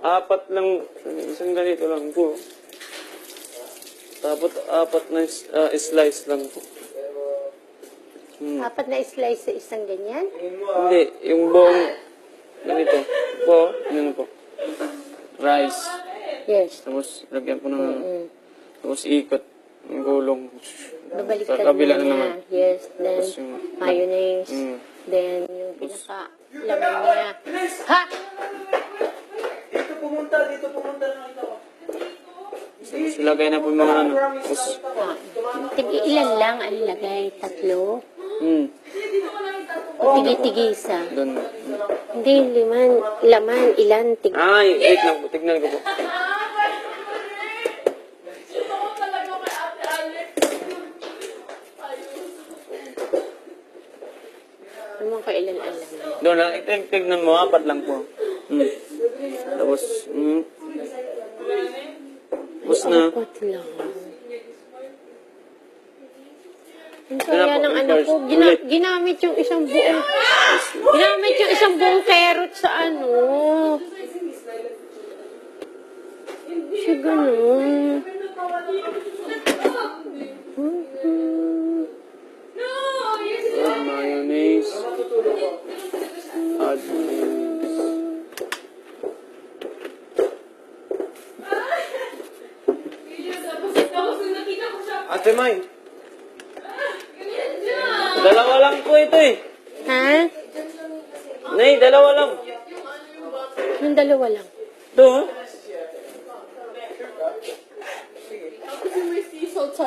Apat lang, isang ganito lang po. Tapos apat na slice lang po. Apat na slice sa isang ganyan? Hindi, yung buong ganito. Po, yun po. Rice. Yes. Tapos lagyan po ng tapos ikot yung gulong. Babaliktad Sa kabila na na naman. niya. Yes, then Tapos yung mayonnaise. Then yung pinaka-laman niya. Ha! Dito pumunta nakita ko. tapos ilagay na po yung mga ano. Tapos, Ilan lang ang lagay? 3? hmm, Tigi-tigisa. doon. Hindi, laman, ilan? Ay, wait lang po, tignan ko po. Naman ka ilan ang laman? Doon na, tignan mo, apat lang po. Tapos, tapos na. Apat lang. Ang Kaya saya po, ng anak ko. ulit. Ginamit yung isang buong... Ginamit yung isang buong carrot sa ano. Siya ganun. Add mayonnaise. Add mayonnaise. Ate May, Dalawa lang po ito eh. Ha? Nay, dalawa lang. Yung dalawa lang. Ito, ha?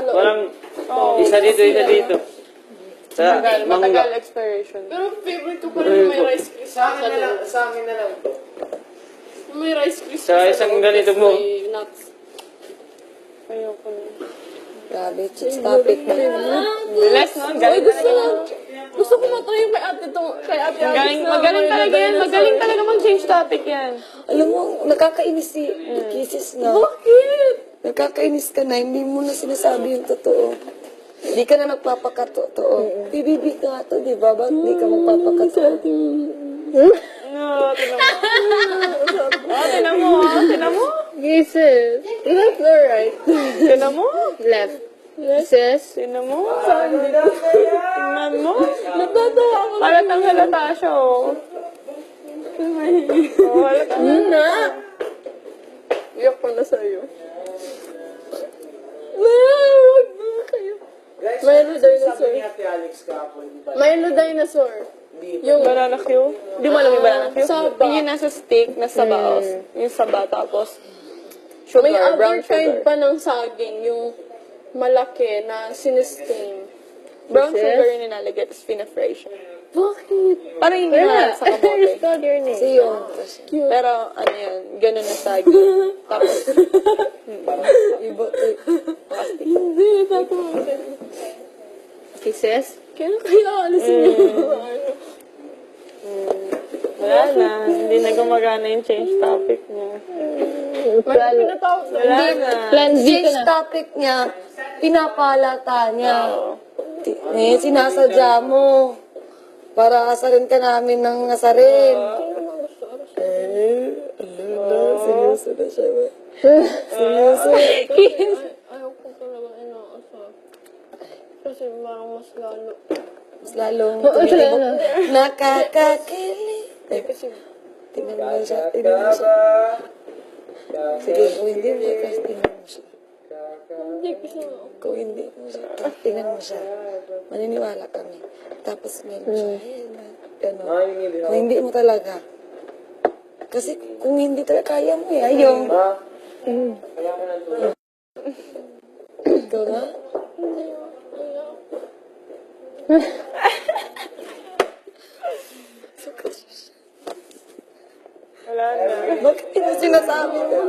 Parang isa dito, isa dito. Sa Matagal mangga. expiration. Pero favorite ko pa rin may rice crispy sa amin na lang. May rice crispy Sa isang ganito mo. May nuts. Ayoko na. Grabe, chicks topic na. Less no? Galing talaga. Gusto ko matry yung kay ate Alice. Magaling talaga yan. Magaling talaga mag-change topic yan. Alam mo, nakakainis si Kisses na. Bakit? Nakakainis ka na, hindi mo na sinasabi yung totoo. Hindi ka na nagpapakatotoo. PBB ka nga to, di ba? Ba't hindi ka magpapakatotoo? No, tinan mo. Tinan mo, tinan mo. Jesus. Left or right? Tinan mo. Left. Sis. Tinan mo. Tingnan mo. Natatawa ako. Halatang halata siya, oh. Oh, halatang Na. iyak ko na sa'yo. Huwag mo kayo. Guys, Milo dinosaur. sabi ni Ate Alex kahapon, di ba? Milo dinosaur. Yung banana Q. Di mo alam yung banana Q? Yung nasa stick, nasa baos. Yung saba, tapos sugar, may May brown other kind sugar. pa ng saging, yung malaki na sinistain. Brown Sis? sugar yung nilalagay, tapos pina-fry siya. Bakit? Parang hindi na sa I kamote. spelled your name. Kasi yun. Pero ano yun, ganun na saging. Tapos, Iba, Hindi, tatawa ko. Kisses? Kaya alisin niyo. wala na. Hindi na gumagana yung change topic niya. May pinatawag na. Wala na. Plan Z ka change na. topic niya, pinapalata niya. Sinasadya mo. Para asarin ka namin ng asarin. Seryoso na siya. Seryoso. Ayoko talaga inaasar. Kasi parang mas lalo. Mas lalong tumitibok. Nakakakilig. Kasi Tingnan mo siya. Tingnan mo siya. Sige, kung hindi mo siya, tingnan mo siya. hindi kasi Kung hindi mo siya, tingnan mo siya. Maniniwala kami. Tapos meron siya. Gano'n. Kung hindi mo talaga. Kasi kung hindi talaga kaya mo, yung... Ikaw nga? Wala na. Bakit hindi mo sinasabi ko?